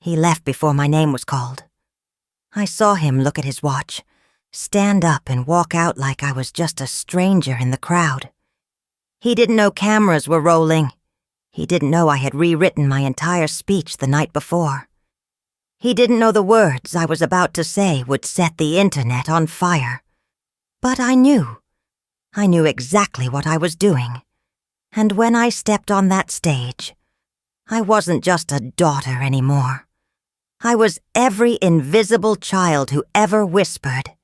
He left before my name was called. I saw him look at his watch, stand up and walk out like I was just a stranger in the crowd. He didn't know cameras were rolling. He didn't know I had rewritten my entire speech the night before. He didn't know the words I was about to say would set the internet on fire. But I knew. I knew exactly what I was doing. And when I stepped on that stage, I wasn't just a daughter anymore. I was every invisible child who ever whispered,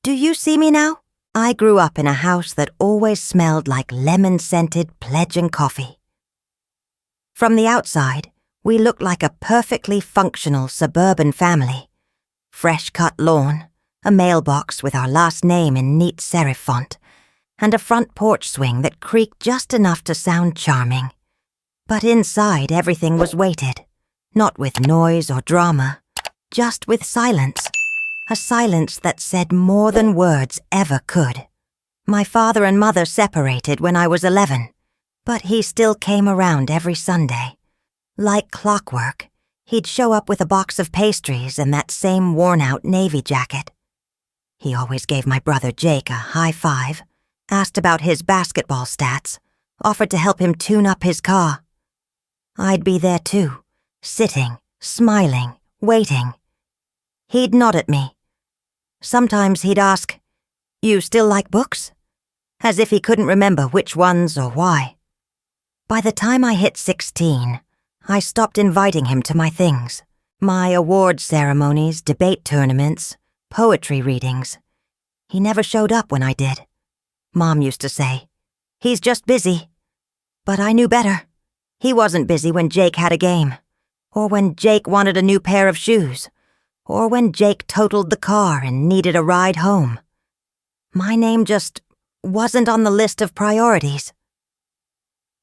"Do you see me now?" I grew up in a house that always smelled like lemon-scented pledge and coffee. From the outside, we looked like a perfectly functional suburban family. Fresh-cut lawn, a mailbox with our last name in neat serif font, and a front porch swing that creaked just enough to sound charming. But inside, everything was weighted, not with noise or drama, just with silence. A silence that said more than words ever could. My father and mother separated when I was 11, but he still came around every Sunday. Like clockwork, he'd show up with a box of pastries and that same worn-out navy jacket. He always gave my brother Jake a high five, asked about his basketball stats, offered to help him tune up his car. I'd be there too, sitting, smiling, waiting. He'd nod at me. Sometimes he'd ask, "You still like books?" As if he couldn't remember which ones or why. By the time I hit 16, I stopped inviting him to my things. My award ceremonies, debate tournaments, poetry readings. He never showed up when I did. Mom used to say, "He's just busy." But I knew better. He wasn't busy when Jake had a game, or when Jake wanted a new pair of shoes, or when Jake totaled the car and needed a ride home. My name just wasn't on the list of priorities.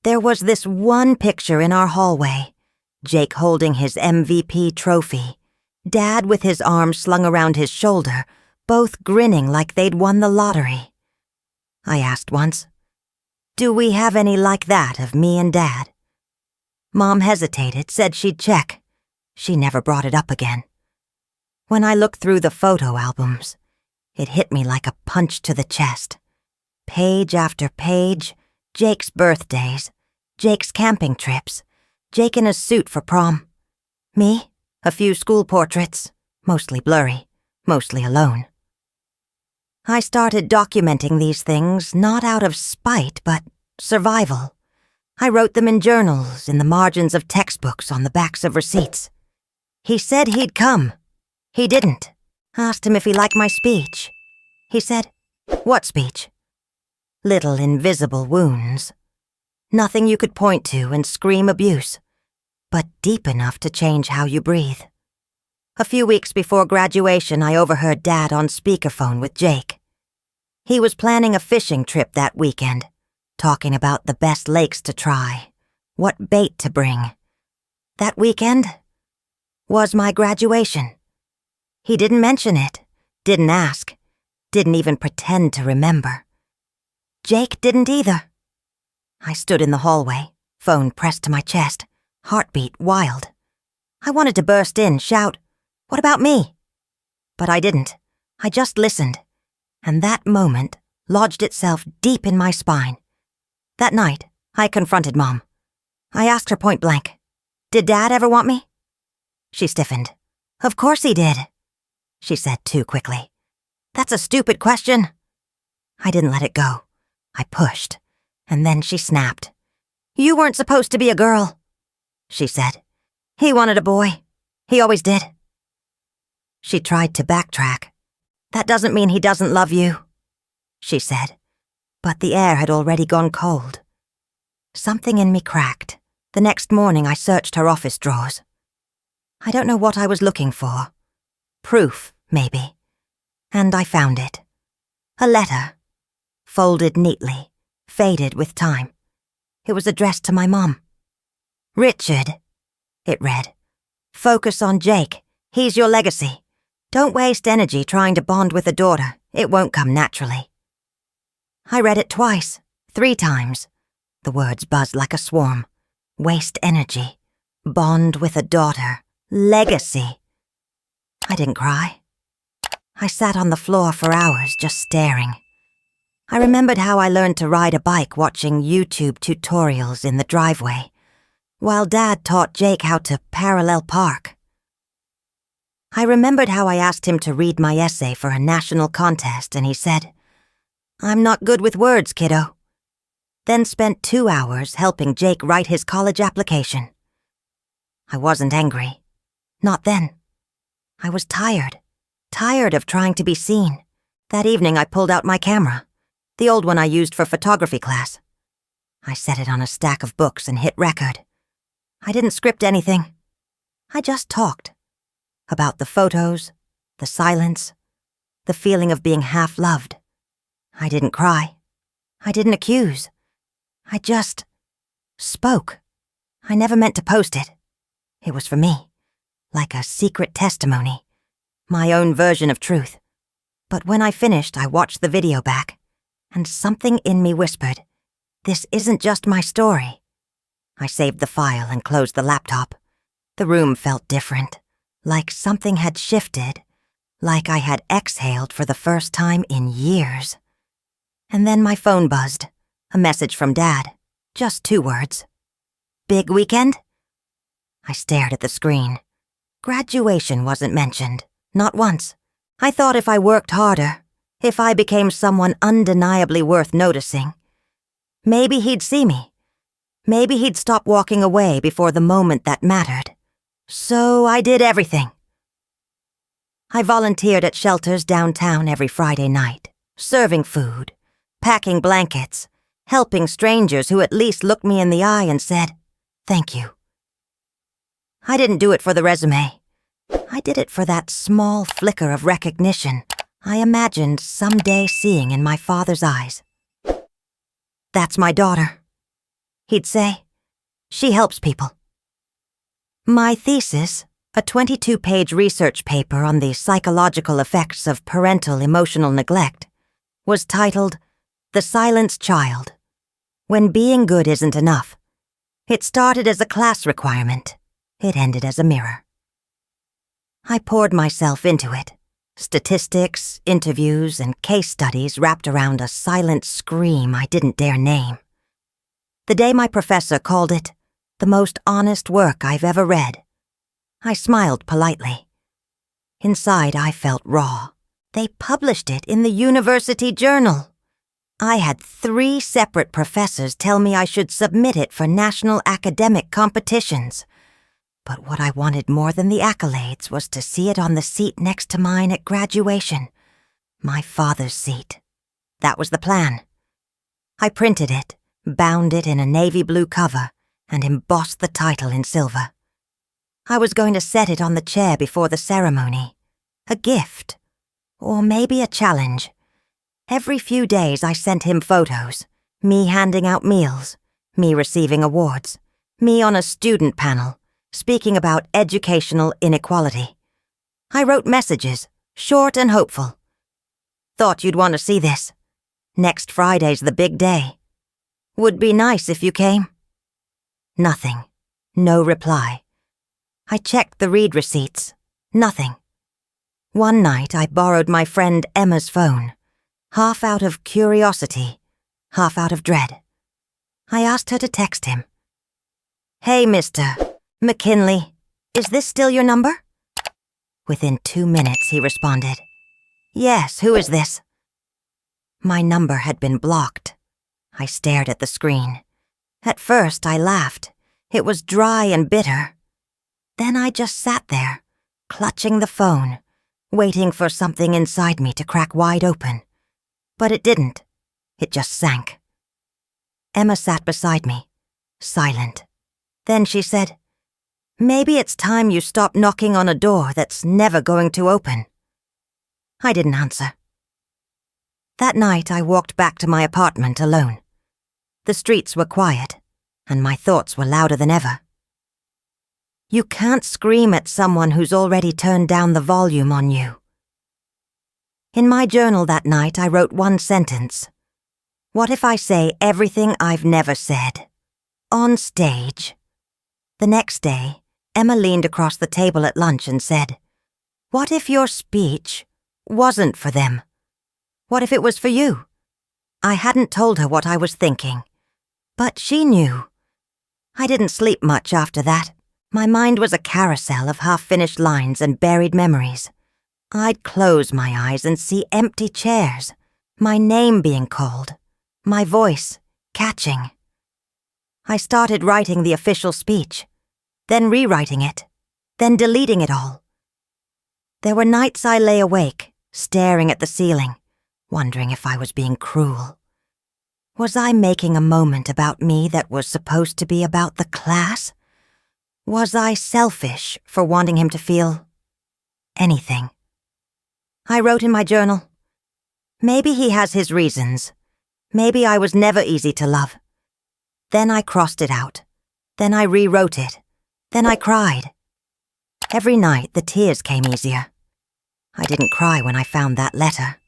There was this one picture in our hallway, Jake holding his MVP trophy, Dad with his arm slung around his shoulder, both grinning like they'd won the lottery. I asked once, "Do we have any like that of me and Dad?" Mom hesitated, said she'd check. She never brought it up again. When I looked through the photo albums, it hit me like a punch to the chest. Page after page, Jake's birthdays, Jake's camping trips, Jake in a suit for prom. Me, a few school portraits, mostly blurry, mostly alone. I started documenting these things not out of spite, but survival. I wrote them in journals, in the margins of textbooks, on the backs of receipts. He said he'd come. He didn't. Asked him if he liked my speech. He said, "What speech?" Little invisible wounds. Nothing you could point to and scream abuse, but deep enough to change how you breathe. A few weeks before graduation, I overheard Dad on speakerphone with Jake. He was planning a fishing trip that weekend, talking about the best lakes to try, what bait to bring. That weekend was my graduation. He didn't mention it, didn't ask, didn't even pretend to remember. Jake didn't either. I stood in the hallway, phone pressed to my chest, heartbeat wild. I wanted to burst in, shout, "What about me?" But I didn't. I just listened, and that moment lodged itself deep in my spine. That night, I confronted Mom. I asked her point blank, "Did Dad ever want me?" She stiffened. "Of course he did," she said too quickly. "That's a stupid question." I didn't let it go. I pushed, and then she snapped. "You weren't supposed to be a girl," she said. "He wanted a boy. He always did." She tried to backtrack. "That doesn't mean he doesn't love you," she said, but the air had already gone cold. Something in me cracked. The next morning I searched her office drawers. I don't know what I was looking for. Proof, maybe. And I found it. A letter. Folded neatly, faded with time. It was addressed to my mom. "Richard," it read, "focus on Jake. He's your legacy. Don't waste energy trying to bond with a daughter. It won't come naturally." I read it twice, 3 times. The words buzzed like a swarm. Waste energy. Bond with a daughter. Legacy. I didn't cry. I sat on the floor for hours just staring. I remembered how I learned to ride a bike watching YouTube tutorials in the driveway, while Dad taught Jake how to parallel park. I remembered how I asked him to read my essay for a national contest, and he said, "I'm not good with words, kiddo." Then spent 2 hours helping Jake write his college application. I wasn't angry. Not then. I was tired of trying to be seen. That evening I pulled out my camera, the old one I used for photography class. I set it on a stack of books and hit record. I didn't script anything. I just talked. About the photos, the silence, the feeling of being half-loved. I didn't cry. I didn't accuse. I just spoke. I never meant to post it. It was for me, like a secret testimony, my own version of truth. But when I finished, I watched the video back, and something in me whispered, "This isn't just my story." I saved the file and closed the laptop. The room felt different, like something had shifted, like I had exhaled for the first time in years. And then my phone buzzed, a message from Dad, just 2 words. "Big weekend?" I stared at the screen. Graduation wasn't mentioned, not once. I thought if I worked harder, if I became someone undeniably worth noticing, maybe he'd see me. Maybe he'd stop walking away before the moment that mattered. So I did everything. I volunteered at shelters downtown every Friday night, serving food, packing blankets, helping strangers who at least looked me in the eye and said, "Thank you." I didn't do it for the resume. I did it for that small flicker of recognition I imagined someday seeing in my father's eyes. "That's my daughter," he'd say. "She helps people." My thesis, a 22-page research paper on the psychological effects of parental emotional neglect, was titled "The Silenced Child. When Being Good Isn't Enough." It started as a class requirement. It ended as a mirror. I poured myself into it. Statistics, interviews, and case studies wrapped around a silent scream I didn't dare name. The day my professor called it the most honest work I've ever read, I smiled politely. Inside, I felt raw. They published it in the university journal. I had 3 separate professors tell me I should submit it for national academic competitions. But what I wanted more than the accolades was to see it on the seat next to mine at graduation. My father's seat. That was the plan. I printed it, bound it in a navy blue cover, and embossed the title in silver. I was going to set it on the chair before the ceremony. A gift. Or maybe a challenge. Every few days I sent him photos. Me handing out meals. Me receiving awards. Me on a student panel, speaking about educational inequality. I wrote messages, short and hopeful. "Thought you'd want to see this. Next Friday's the big day. Would be nice if you came." Nothing. No reply. I checked the read receipts. Nothing. One night I borrowed my friend Emma's phone, half out of curiosity, half out of dread. I asked her to text him. "Hey, Mr. McKinley, is this still your number?" Within 2 minutes he responded, "Yes, who is this?" My number had been blocked. I stared at the screen. At first I laughed. It was dry and bitter. Then I just sat there, clutching the phone, waiting for something inside me to crack wide open. But it didn't. It just sank. Emma sat beside me, silent. Then she said, "Maybe it's time you stop knocking on a door that's never going to open." I didn't answer. That night I walked back to my apartment alone. The streets were quiet, and my thoughts were louder than ever. You can't scream at someone who's already turned down the volume on you. In my journal that night, I wrote one sentence. What if I say everything I've never said? On stage. The next day, Emma leaned across the table at lunch and said, "What if your speech wasn't for them? What if it was for you?" I hadn't told her what I was thinking, but she knew. I didn't sleep much after that. My mind was a carousel of half-finished lines and buried memories. I'd close my eyes and see empty chairs, my name being called, my voice catching. I started writing the official speech, then rewriting it, then deleting it all. There were nights I lay awake, staring at the ceiling, wondering if I was being cruel. Was I making a moment about me that was supposed to be about the class? Was I selfish for wanting him to feel anything? I wrote in my journal, maybe he has his reasons. Maybe I was never easy to love. Then I crossed it out. Then I rewrote it. Then I cried. Every night the tears came easier. I didn't cry when I found that letter.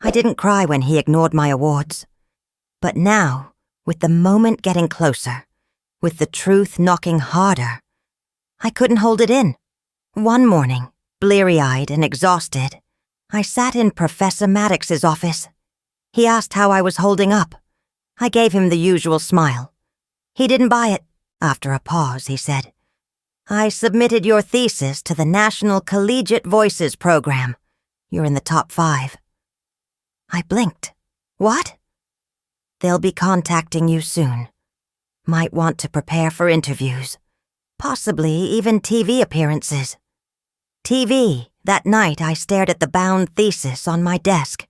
I didn't cry when he ignored my awards. But now, with the moment getting closer, with the truth knocking harder, I couldn't hold it in. One morning, bleary-eyed and exhausted, I sat in Professor Maddox's office. He asked how I was holding up. I gave him the usual smile. He didn't buy it. After a pause, he said, "I submitted your thesis to the National Collegiate Voices program. You're in the top 5. I blinked. What? They'll be contacting you soon. Might want to prepare for interviews. Possibly even TV appearances. TV. That night I stared at the bound thesis on my desk,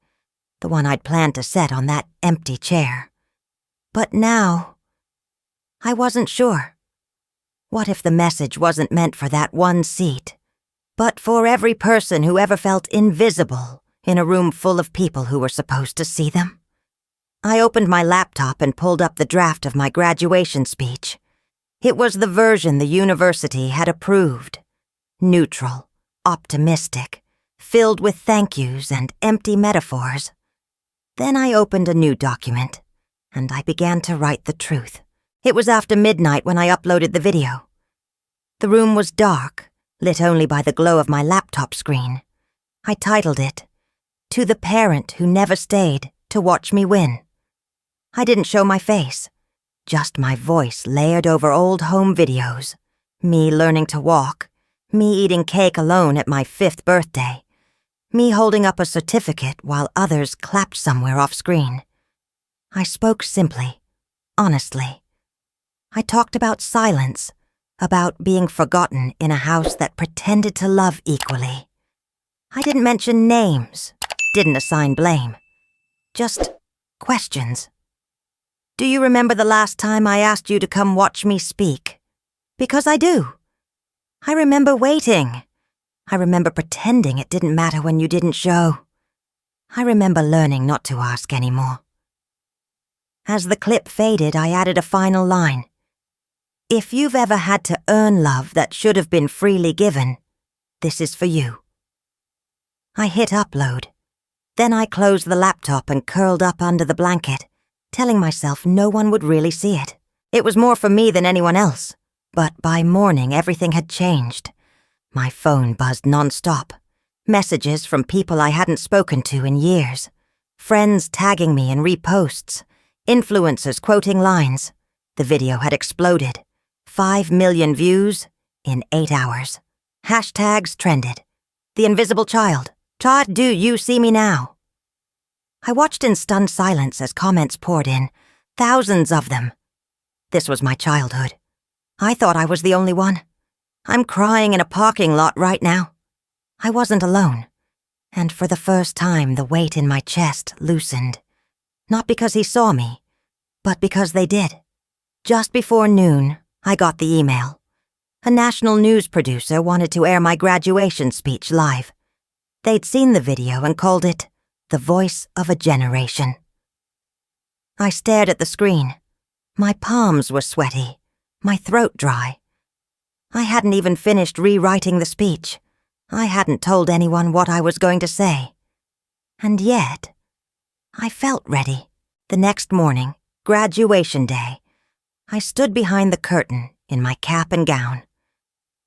the one I'd planned to set on that empty chair. But now, I wasn't sure. What if the message wasn't meant for that one seat, but for every person who ever felt invisible in a room full of people who were supposed to see them? I opened my laptop and pulled up the draft of my graduation speech. It was the version the university had approved. Neutral, optimistic, filled with thank yous and empty metaphors. Then I opened a new document, and I began to write the truth. It was after midnight when I uploaded the video. The room was dark, lit only by the glow of my laptop screen. I titled it, "To the Parent Who Never Stayed to Watch Me Win." I didn't show my face, just my voice layered over old home videos, me learning to walk, me eating cake alone at my 5th birthday, me holding up a certificate while others clapped somewhere off screen. I spoke simply, honestly. I talked about silence, about being forgotten in a house that pretended to love equally. I didn't mention names, didn't assign blame, just questions. Do you remember the last time I asked you to come watch me speak? Because I do. I remember waiting. I remember pretending it didn't matter when you didn't show. I remember learning not to ask anymore. As the clip faded, I added a final line. If you've ever had to earn love that should have been freely given, this is for you. I hit upload. Then I closed the laptop and curled up under the blanket, telling myself no one would really see it. It was more for me than anyone else. But by morning, everything had changed. My phone buzzed nonstop. Messages from people I hadn't spoken to in years. Friends tagging me in reposts. Influencers quoting lines. The video had exploded. 5 million views in 8 hours. Hashtags trended. The Invisible Child. Todd, do you see me now? I watched in stunned silence as comments poured in. Thousands of them. This was my childhood. I thought I was the only one. I'm crying in a parking lot right now. I wasn't alone. And for the first time, the weight in my chest loosened. Not because he saw me, but because they did. Just before noon, I got the email. A national news producer wanted to air my graduation speech live. They'd seen the video and called it "The Voice of a Generation." I stared at the screen. My palms were sweaty, my throat dry. I hadn't even finished rewriting the speech. I hadn't told anyone what I was going to say. And yet, I felt ready. The next morning, graduation day, I stood behind the curtain in my cap and gown.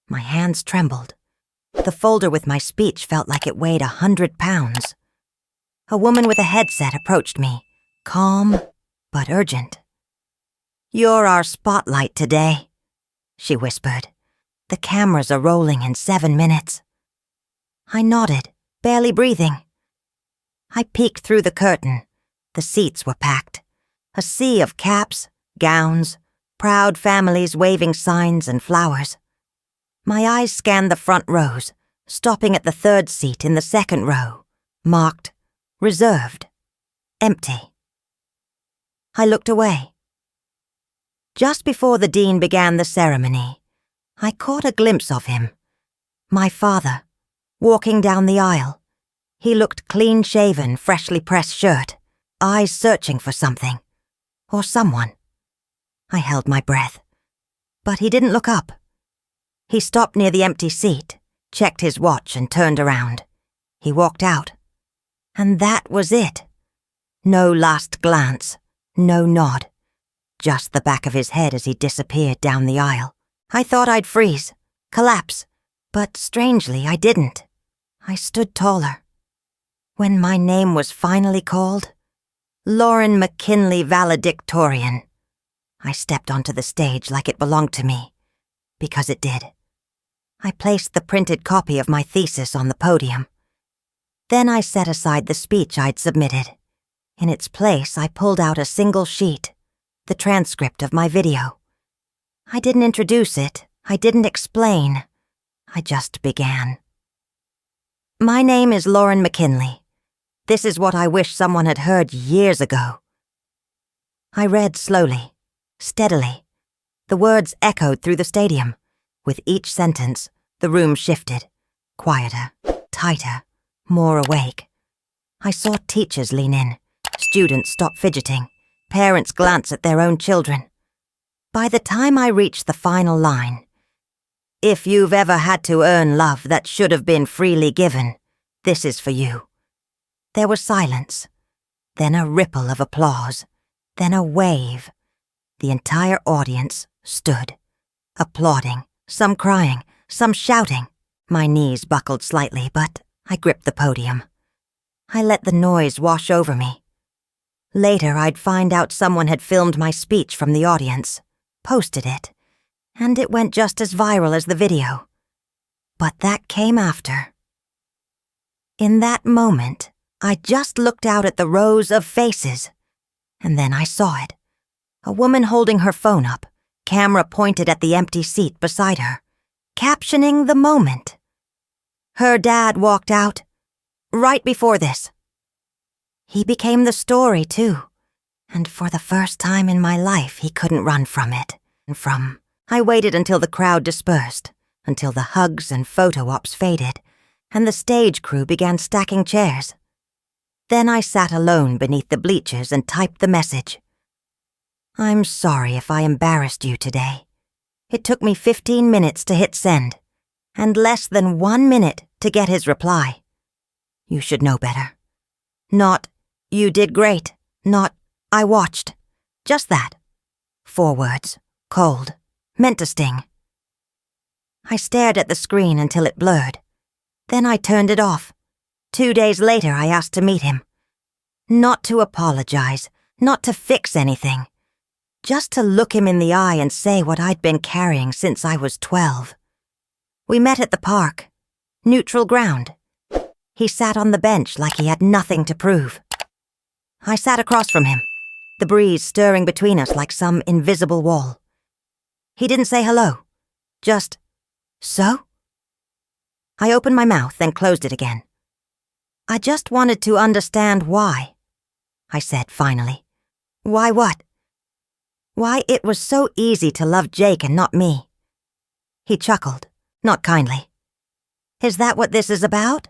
My hands trembled. The folder with my speech felt like it weighed 100 pounds. A woman with a headset approached me, calm but urgent. "You're our spotlight today," she whispered. "The cameras are rolling in 7 minutes." I nodded, barely breathing. I peeked through the curtain. The seats were packed. A sea of caps, gowns, proud families waving signs and flowers. My eyes scanned the front rows, stopping at the third seat in the second row, marked reserved, empty. I looked away. Just before the dean began the ceremony, I caught a glimpse of him. My father, walking down the aisle. He looked clean-shaven, freshly pressed shirt, eyes searching for something, or someone. I held my breath, but he didn't look up. He stopped near the empty seat, checked his watch and turned around. He walked out. And that was it. No last glance, no nod. Just the back of his head as he disappeared down the aisle. I thought I'd freeze, collapse, but strangely I didn't. I stood taller. When my name was finally called, Lauren McKinley valedictorian, I stepped onto the stage like it belonged to me, because it did. I placed the printed copy of my thesis on the podium. Then I set aside the speech I'd submitted. In its place, I pulled out a single sheet, the transcript of my video. I didn't introduce it. I didn't explain. I just began. "My name is Lauren McKinley. This is what I wish someone had heard years ago." I read slowly, steadily. The words echoed through the stadium. With each sentence, the room shifted, quieter, tighter, more awake. I saw teachers lean in, students stop fidgeting, parents glance at their own children. By the time I reached the final line, "If you've ever had to earn love that should have been freely given, this is for you." There was silence, then a ripple of applause, then a wave. The entire audience stood, applauding, some crying, some shouting. My knees buckled slightly, but I gripped the podium. I let the noise wash over me. Later, I'd find out someone had filmed my speech from the audience, posted it, and it went just as viral as the video. But that came after. In that moment, I just looked out at the rows of faces, and then I saw it. A woman holding her phone up, camera pointed at the empty seat beside her, captioning the moment. Her dad walked out right before this. He became the story, too, and for the first time in my life, he couldn't run from it. I waited until the crowd dispersed, until the hugs and photo ops faded, and the stage crew began stacking chairs. Then I sat alone beneath the bleachers and typed the message. "I'm sorry if I embarrassed you today. It took me 15 minutes to hit send, and less than 1 minute to get his reply. You should know better. Not, 'You did great,' not, 'I watched.' Just that. 4 words, cold, meant to sting." I stared at the screen until it blurred. Then I turned it off. 2 days later, I asked to meet him. Not to apologize, not to fix anything. Just to look him in the eye and say what I'd been carrying since I was 12. We met at the park. Neutral ground. He sat on the bench like he had nothing to prove. I sat across from him, the breeze stirring between us like some invisible wall. He didn't say hello. Just, "So?" I opened my mouth, then closed it again. "I just wanted to understand why," I said finally. "Why what?" Why it was so easy to love Jake and not me. He chuckled, not kindly. "Is that what this is about?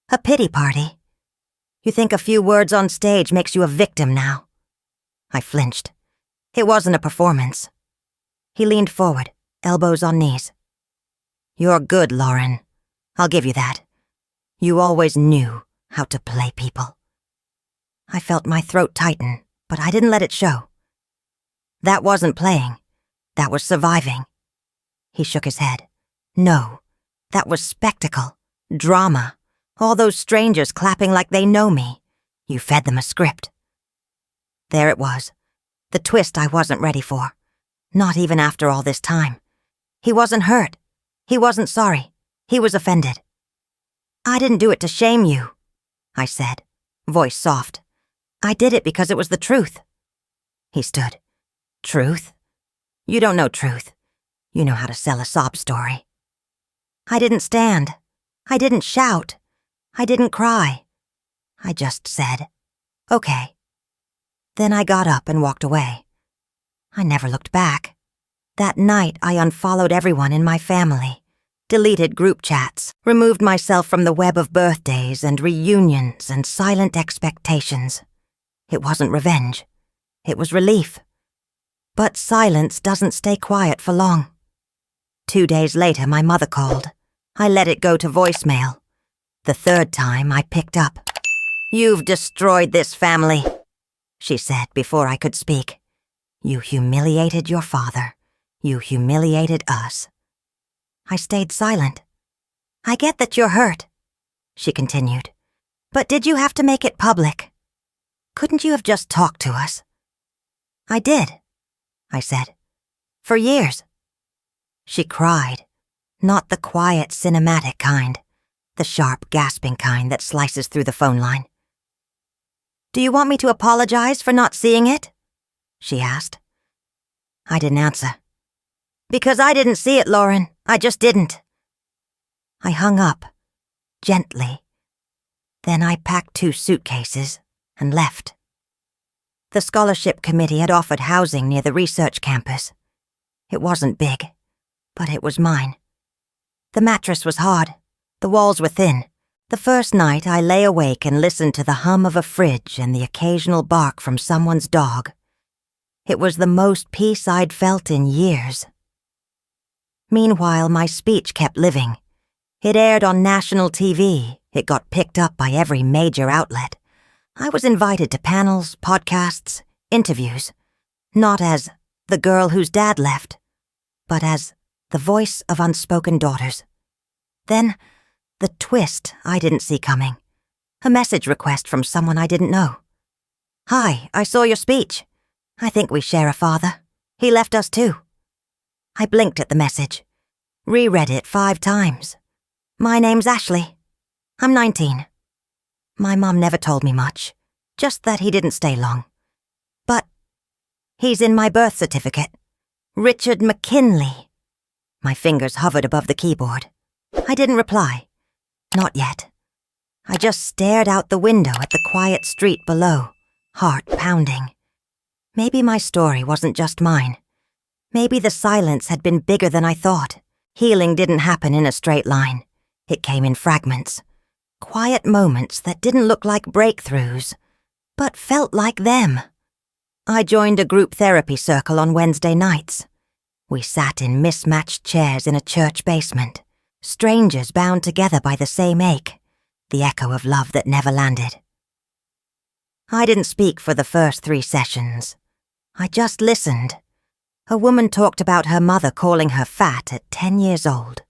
A pity party? You think a few words on stage makes you a victim now?" I flinched. It wasn't a performance. He leaned forward, elbows on knees. "You're good, Lauren. I'll give you that. You always knew how to play people." I felt my throat tighten, but I didn't let it show. That wasn't playing. That was surviving. He shook his head. No, that was spectacle, drama, all those strangers clapping like they know me. You fed them a script. There it was, the twist I wasn't ready for. Not even after all this time. He wasn't hurt. He wasn't sorry. He was offended. I didn't do it to shame you, I said, voice soft. I did it because it was the truth. He stood. Truth? You don't know truth. You know how to sell a sob story. I didn't stand. I didn't shout. I didn't cry. I just said, okay. Then I got up and walked away. I never looked back. That night I unfollowed everyone in my family, deleted group chats, removed myself from the web of birthdays and reunions and silent expectations. It wasn't revenge. It was relief. But silence doesn't stay quiet for long. 2 days later, my mother called. I let it go to voicemail. The third time, I picked up. "You've destroyed this family," she said before I could speak. "You humiliated your father. You humiliated us." I stayed silent. "I get that you're hurt," she continued. "But did you have to make it public? Couldn't you have just talked to us?" "I did," I said. "For years." She cried, not the quiet, cinematic kind, the sharp, gasping kind that slices through the phone line. "Do you want me to apologize for not seeing it?" she asked. I didn't answer. "Because I didn't see it, Lauren. I just didn't." I hung up, gently. Then I packed 2 suitcases and left. The scholarship committee had offered housing near the research campus. It wasn't big, but it was mine. The mattress was hard. The walls were thin. The first night I lay awake and listened to the hum of a fridge and the occasional bark from someone's dog. It was the most peace I'd felt in years. Meanwhile, my speech kept living. It aired on national TV. It got picked up by every major outlet. I was invited to panels, podcasts, interviews, not as the girl whose dad left, but as the voice of unspoken daughters. Then, the twist I didn't see coming. A message request from someone I didn't know. "Hi, I saw your speech. I think we share a father. He left us too." I blinked at the message, reread it 5 times. "My name's Ashley. I'm 19. My mom never told me much, just that he didn't stay long. But he's in my birth certificate. Richard McKinley." My fingers hovered above the keyboard. I didn't reply. Not yet. I just stared out the window at the quiet street below, heart pounding. Maybe my story wasn't just mine. Maybe the silence had been bigger than I thought. Healing didn't happen in a straight line. It came in fragments. Quiet moments that didn't look like breakthroughs, but felt like them. I joined a group therapy circle on Wednesday nights. We sat in mismatched chairs in a church basement, strangers bound together by the same ache, the echo of love that never landed. I didn't speak for the first 3 sessions. I just listened. A woman talked about her mother calling her fat at 10 years old.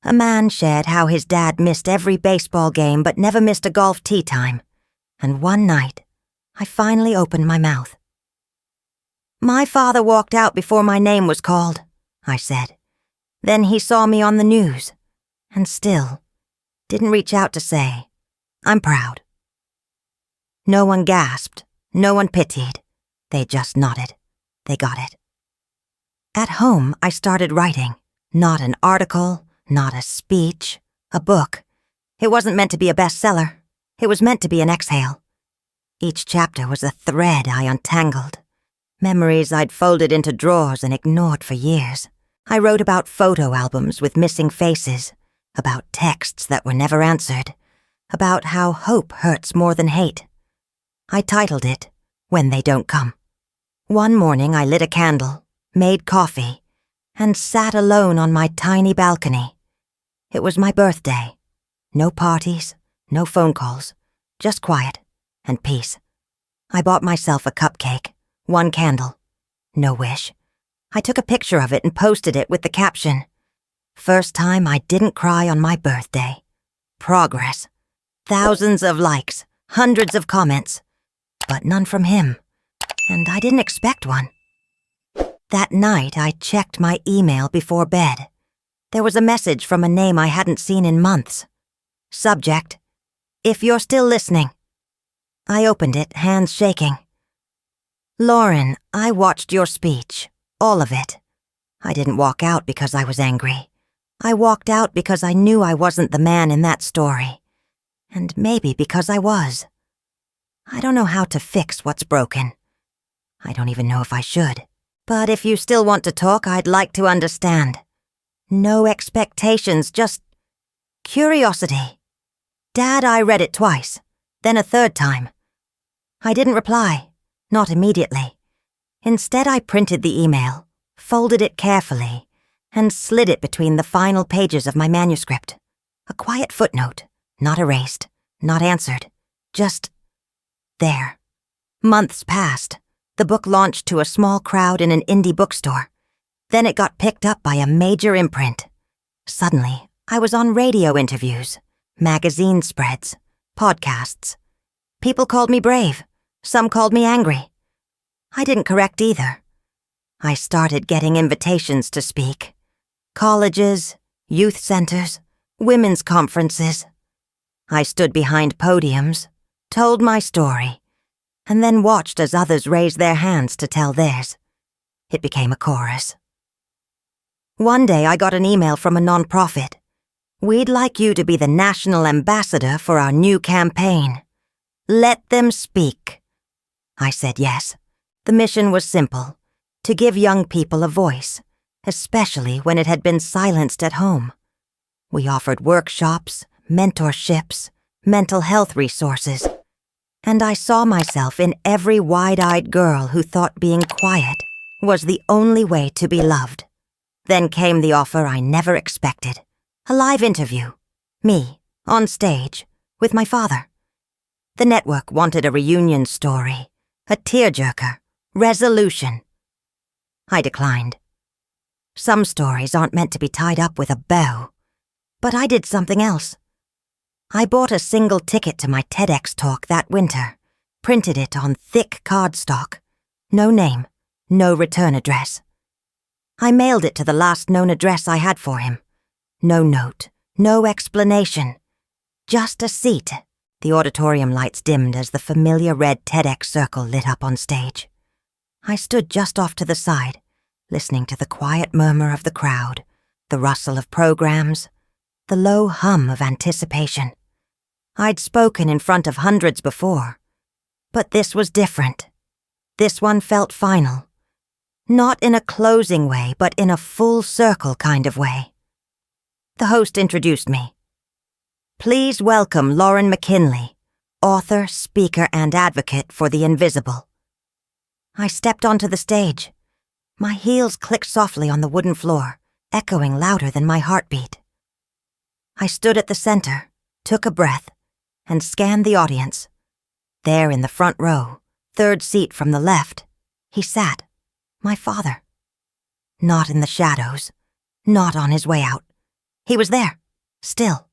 A man shared how his dad missed every baseball game but never missed a golf tee time. And one night, I finally opened my mouth. "My father walked out before my name was called," I said. "Then he saw me on the news, and still didn't reach out to say, 'I'm proud.'" No one gasped, no one pitied. They just nodded. They got it. At home, I started writing. Not an article, not a speech, a book. It wasn't meant to be a bestseller. It was meant to be an exhale. Each chapter was a thread I untangled. Memories I'd folded into drawers and ignored for years. I wrote about photo albums with missing faces, about texts that were never answered, about how hope hurts more than hate. I titled it, "When They Don't Come." One morning I lit a candle, made coffee, and sat alone on my tiny balcony. It was my birthday. No parties, no phone calls, just quiet and peace. I bought myself a cupcake, 1 candle, no wish. I took a picture of it and posted it with the caption, First time I didn't cry on my birthday. Progress. Thousands of likes, hundreds of comments, but none from him, and I didn't expect one. That night, I checked my email before bed. There was a message from a name I hadn't seen in months. Subject: "If you're still listening." I opened it, hands shaking. "Lauren, I watched your speech. All of it. I didn't walk out because I was angry. I walked out because I knew I wasn't the man in that story. And maybe because I was. I don't know how to fix what's broken. I don't even know if I should. But if you still want to talk, I'd like to understand. No expectations, just curiosity. Dad, I read it twice, then a third time. I didn't reply, not immediately. Instead, I printed the email, folded it carefully, and slid it between the final pages of my manuscript. A quiet footnote, not erased, not answered, just there. Months passed. The book launched to a small crowd in an indie bookstore. Then it got picked up by a major imprint. Suddenly, I was on radio interviews, magazine spreads, podcasts. People called me brave. Some called me angry. I didn't correct either. I started getting invitations to speak. Colleges, youth centers, women's conferences. I stood behind podiums, told my story, and then watched as others raised their hands to tell theirs. It became a chorus. One day I got an email from a nonprofit. "We'd like you to be the national ambassador for our new campaign. Let them speak." I said yes. The mission was simple: to give young people a voice, especially when it had been silenced at home. We offered workshops, mentorships, mental health resources, and I saw myself in every wide-eyed girl who thought being quiet was the only way to be loved. Then came the offer I never expected. A live interview. Me, on stage, with my father. The network wanted a reunion story, a tearjerker, resolution. I declined. Some stories aren't meant to be tied up with a bow. But I did something else. I bought a single ticket to my TEDx talk that winter, printed it on thick cardstock. No name, no return address. I mailed it to the last known address I had for him. No note, no explanation. Just a seat. The auditorium lights dimmed as the familiar red TEDx circle lit up on stage. I stood just off to the side, listening to the quiet murmur of the crowd, the rustle of programs, the low hum of anticipation. I'd spoken in front of hundreds before, but this was different. This one felt final. Not in a closing way, but in a full circle kind of way. The host introduced me. "Please welcome Lauren McKinley, author, speaker, and advocate for the invisible." I stepped onto the stage. My heels clicked softly on the wooden floor, echoing louder than my heartbeat. I stood at the center, took a breath, and scanned the audience. There in the front row, third seat from the left, he sat, my father. Not in the shadows, not on his way out. He was there, still,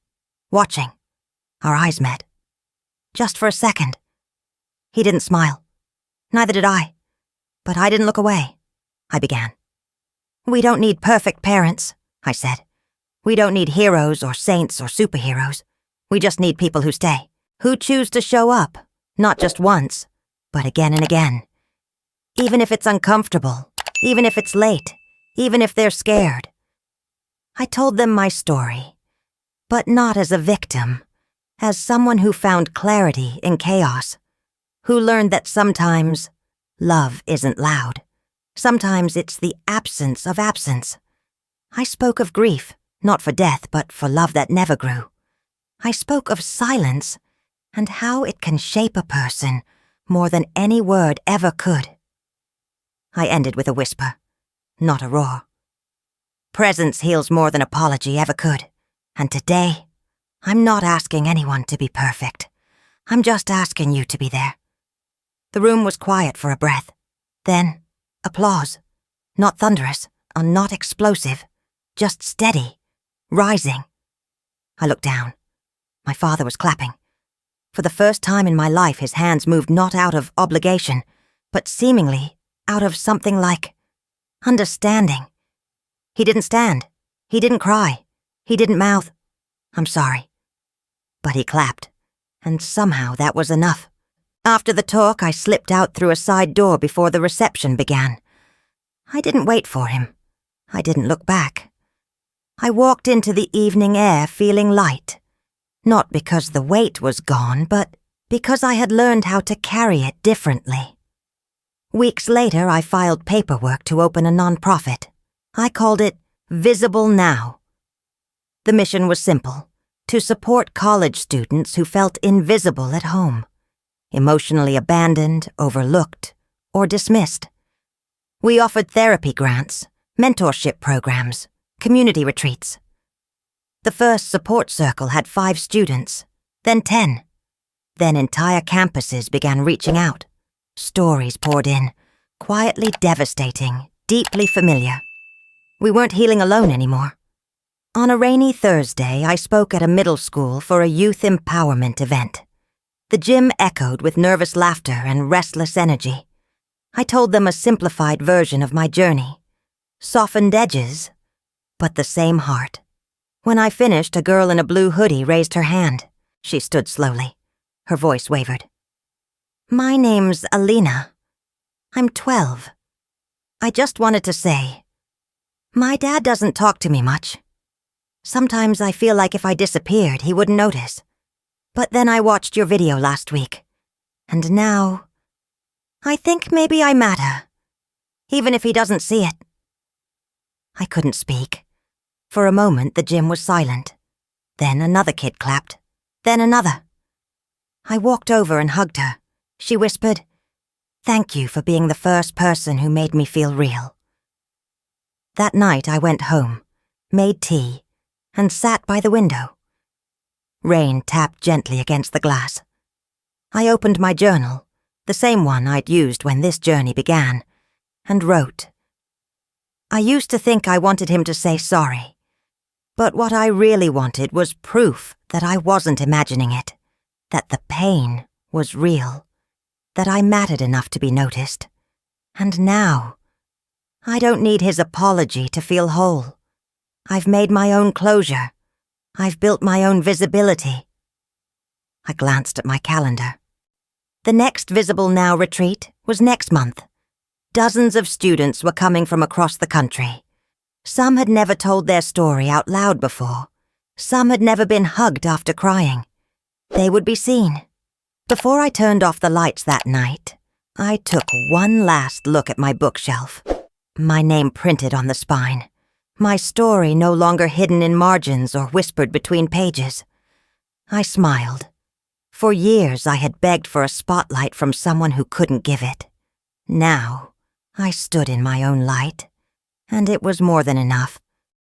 watching. Our eyes met. Just for a second. He didn't smile. Neither did I. But I didn't look away. I began. "We don't need perfect parents," I said. "We don't need heroes or saints or superheroes. We just need people who stay, who choose to show up, not just once, but again and again. Even if it's uncomfortable, even if it's late, even if they're scared." I told them my story, but not as a victim, as someone who found clarity in chaos, who learned that sometimes love isn't loud. Sometimes it's the absence of absence. I spoke of grief, not for death, but for love that never grew. I spoke of silence and how it can shape a person more than any word ever could. I ended with a whisper, not a roar. Presence heals more than apology ever could, and today, I'm not asking anyone to be perfect. I'm just asking you to be there. The room was quiet for a breath. Then, applause. Not thunderous, and not explosive, just steady, rising. I looked down. My father was clapping. For the first time in my life, his hands moved not out of obligation, but seemingly out of something like understanding. He didn't stand. He didn't cry. He didn't mouth, "I'm sorry." But he clapped, and somehow that was enough. After the talk, I slipped out through a side door before the reception began. I didn't wait for him. I didn't look back. I walked into the evening air feeling light, not because the weight was gone, but because I had learned how to carry it differently. Weeks later, I filed paperwork to open a nonprofit. I called it Visible Now. The mission was simple: to support college students who felt invisible at home, emotionally abandoned, overlooked, or dismissed. We offered therapy grants, mentorship programs, community retreats. The first support circle had 5 students, then 10. Then entire campuses began reaching out. Stories poured in, quietly devastating, deeply familiar. We weren't healing alone anymore. On a rainy Thursday, I spoke at a middle school for a youth empowerment event. The gym echoed with nervous laughter and restless energy. I told them a simplified version of my journey. Softened edges, but the same heart. When I finished, a girl in a blue hoodie raised her hand. She stood slowly. Her voice wavered. "My name's Alina. I'm 12. I just wanted to say, my dad doesn't talk to me much. Sometimes I feel like if I disappeared, he wouldn't notice. But then I watched your video last week, and now I think maybe I matter, even if he doesn't see it." I couldn't speak. For a moment, the gym was silent. Then another kid clapped. Then another. I walked over and hugged her. She whispered, "Thank you for being the first person who made me feel real." That night I went home, made tea, and sat by the window. Rain tapped gently against the glass. I opened my journal, the same one I'd used when this journey began, and wrote. I used to think I wanted him to say sorry, but what I really wanted was proof that I wasn't imagining it, that the pain was real, that I mattered enough to be noticed. And now, I don't need his apology to feel whole. I've made my own closure. I've built my own visibility. I glanced at my calendar. The next Visible Now retreat was next month. Dozens of students were coming from across the country. Some had never told their story out loud before. Some had never been hugged after crying. They would be seen. Before I turned off the lights that night, I took one last look at my bookshelf. My name printed on the spine. My story no longer hidden in margins or whispered between pages. I smiled. For years I had begged for a spotlight from someone who couldn't give it. Now, I stood in my own light, and it was more than enough.